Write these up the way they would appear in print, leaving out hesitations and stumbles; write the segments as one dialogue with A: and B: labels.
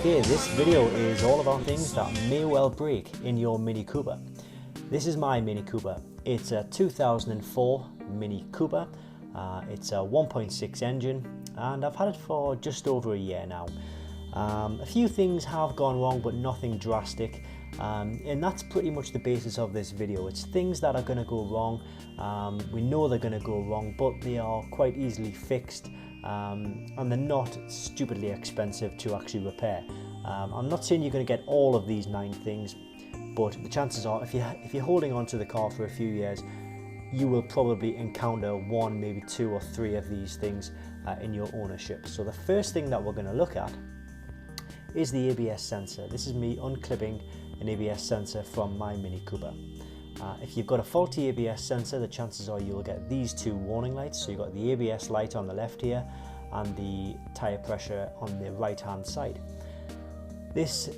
A: Okay, this video is all about things that may well break in your Mini Cooper. This is my Mini Cooper. It's a 2004 Mini Cooper. It's a 1.6 engine and I've had it for just over a year now. A few things have gone wrong, but nothing drastic. And that's pretty much the basis of this video. It's things that are going to go wrong. We know they're going to go wrong, but they are quite easily fixed. And they're not stupidly expensive to actually repair. I'm not saying you're going to get all of these 9 things, but the chances are if you're holding on to the car for a few years, you will probably encounter 1, maybe 2 or 3 of these things in your ownership. So the first thing that we're going to look at is the ABS sensor. This is me unclipping an ABS sensor from my Mini Cooper. If you've got a faulty ABS sensor, the chances are you'll get these 2 warning lights. So you've got the ABS light on the left here and the tyre pressure on the right hand side. This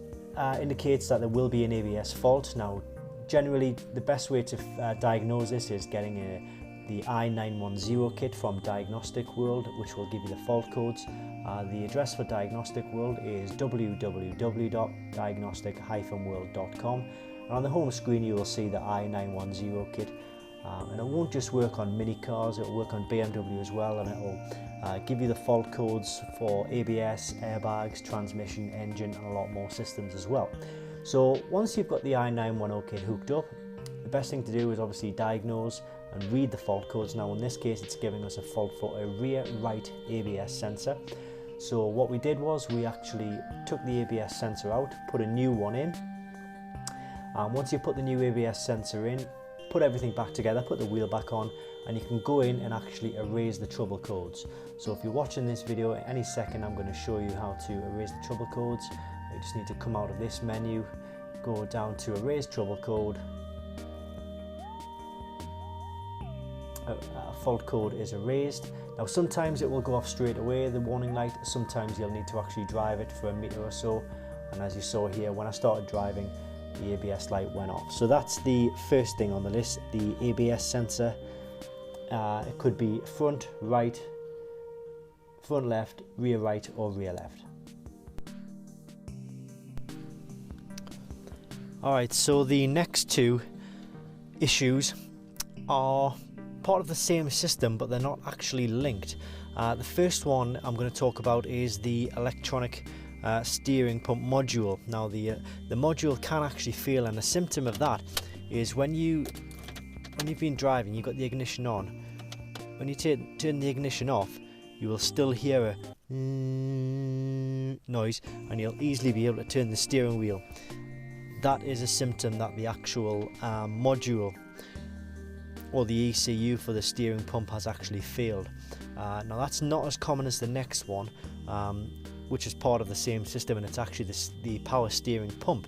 A: indicates that there will be an ABS fault. Now generally the best way to diagnose this is getting the i910 kit from Diagnostic World, which will give you the fault codes. The address for Diagnostic World is www.diagnostic-world.com. And on the home screen you will see the i910 kit, and it won't just work on mini cars, it will work on BMW as well, and it will give you the fault codes for ABS, airbags, transmission, engine and a lot more systems as well. So once you've got the i910 kit hooked up, the best thing to do is obviously diagnose and read the fault codes. Now in this case it's giving us a fault for a rear right ABS sensor. So what we did was we actually took the ABS sensor out, put a new one in. Once you put the new ABS sensor in, put everything back together, put the wheel back on, and you can go in and actually erase the trouble codes. So if you're watching this video, any second I'm going to show you how to erase the trouble codes. You just need to come out of this menu, go down to erase trouble code. A fault code is erased. Now sometimes it will go off straight away, the warning light. Sometimes you'll need to actually drive it for a meter or so. And as you saw here, when I started driving, the ABS light went off. So that's the first thing on the list, the ABS sensor. It could be front right, front left, rear right or rear left. Alright, so the next 2 issues are part of the same system, but they're not actually linked. The first one I'm going to talk about is the electronic steering pump module. Now the module can actually fail, and a symptom of that is when you've been driving, you've got the ignition on. When you turn the ignition off, you will still hear a noise, and you'll easily be able to turn the steering wheel. That is a symptom that the actual module or the ECU for the steering pump has actually failed. Now that's not as common as the next one, which is part of the same system, and it's actually the power steering pump.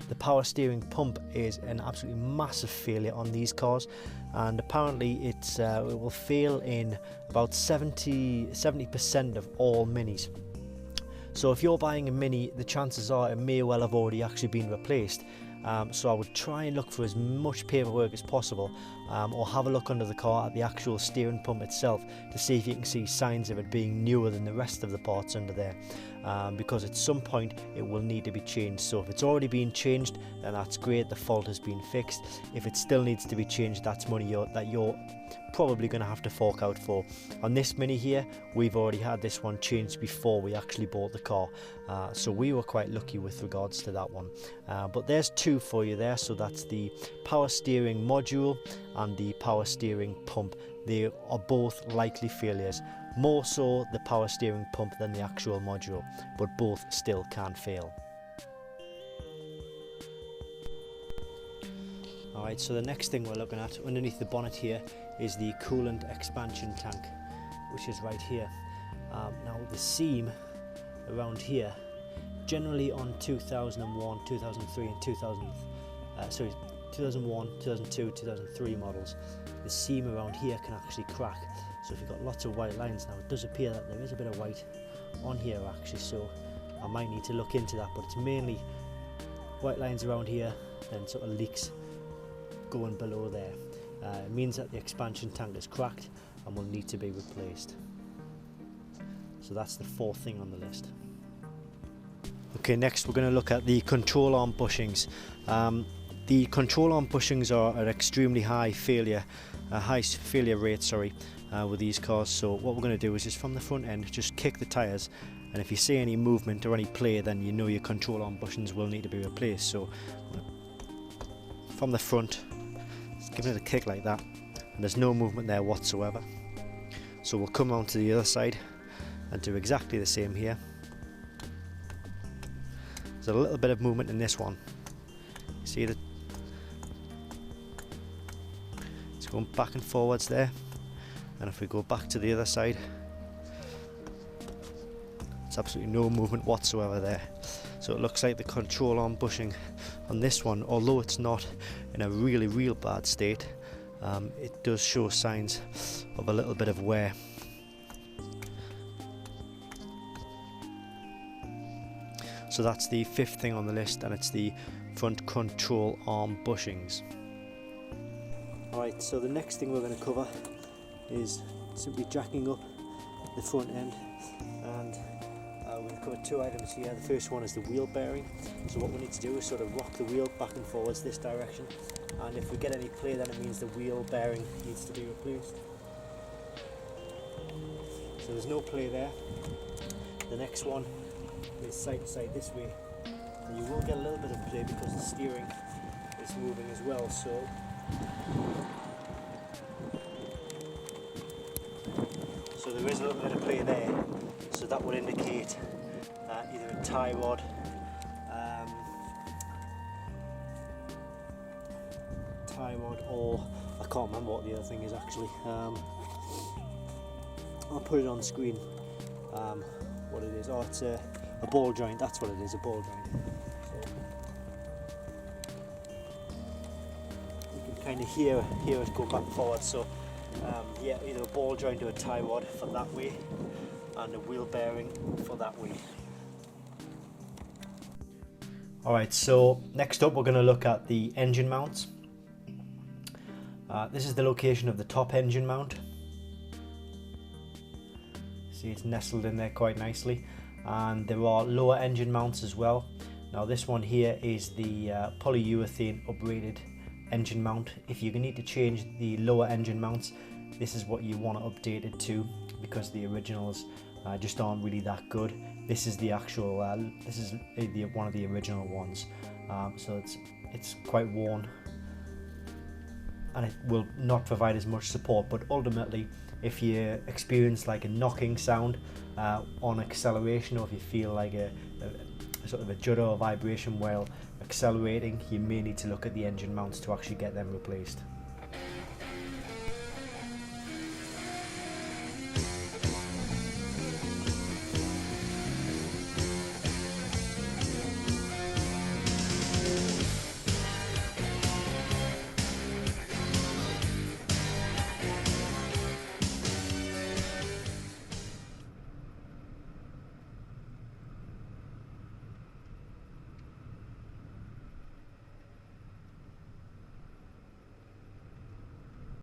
A: The power steering pump is an absolutely massive failure on these cars, and apparently it will fail in about 70% of all Minis. So if you're buying a Mini, the chances are it may well have already actually been replaced. So I would try and look for as much paperwork as possible, or have a look under the car at the actual steering pump itself to see if you can see signs of it being newer than the rest of the parts under there, because at some point it will need to be changed. So if it's already been changed, then that's great, the fault has been fixed. If it still needs to be changed, that's money that you're probably going to have to fork out for. On this Mini here, we've already had this one changed before we actually bought the car, so we were quite lucky with regards to that one. But there's 2 for you there. So that's the power steering module and the power steering pump. They are both likely failures, more so the power steering pump than the actual module, but both still can fail. Alright, so the next thing we're looking at underneath the bonnet here is the coolant expansion tank, which is right here. Now the seam around here, generally on 2001, 2003 and 2001, 2002, 2003 models, the seam around here can actually crack. So if you've got lots of white lines, now it does appear that there is a bit of white on here actually, so I might need to look into that, but it's mainly white lines around here and sort of leaks going below there. It means that the expansion tank is cracked and will need to be replaced. So that's the 4th thing on the list. Okay, next we're going to look at the control arm bushings. The control arm bushings are at extremely high failure rate, with these cars. So what we're going to do is just from the front end, just kick the tyres, and if you see any movement or any play, then you know your control arm bushings will need to be replaced. So from the front, just give it a kick like that, and there's no movement there whatsoever. So we'll come around to the other side and do exactly the same here. There's a little bit of movement in this one. You see that it's going back and forwards there, and if we go back to the other side, there's absolutely no movement whatsoever there. So it looks like the control arm bushing on this one, although it's not in a real bad state, it does show signs of a little bit of wear. So that's the fifth thing on the list, and it's the front control arm bushings. Alright, so the next thing we're going to cover is simply jacking up the front end, and we're going to cover two items here. The first one is the wheel bearing. So what we need to do is sort of rock the wheel back and forwards this direction, and if we get any play, then it means the wheel bearing needs to be replaced. So there's no play there. The next one is side to side this way, and you will get a little bit of play because the steering is moving as well. So there is a little bit of play there, so that would indicate either a tie rod, or I can't remember what the other thing is actually. I'll put it on screen what it is. Oh, it's a ball joint, that's what it is, a ball joint. So you can kind of hear it go back and forward. So yeah, either a ball joint or a tie rod for that way, and a wheel bearing for that way. Alright, so next up we're going to look at the engine mounts. This is the location of the top engine mount. See, it's nestled in there quite nicely, and there are lower engine mounts as well. Now this one here is the polyurethane uprated engine mount. If you need to change the lower engine mounts, this is what you want to update it to, because the originals just aren't really that good. This is the actual this is one of the original ones, so it's quite worn, and it will not provide as much support. But ultimately, if you experience like a knocking sound on acceleration, or if you feel like a sort of a judder or vibration while accelerating, you may need to look at the engine mounts to actually get them replaced.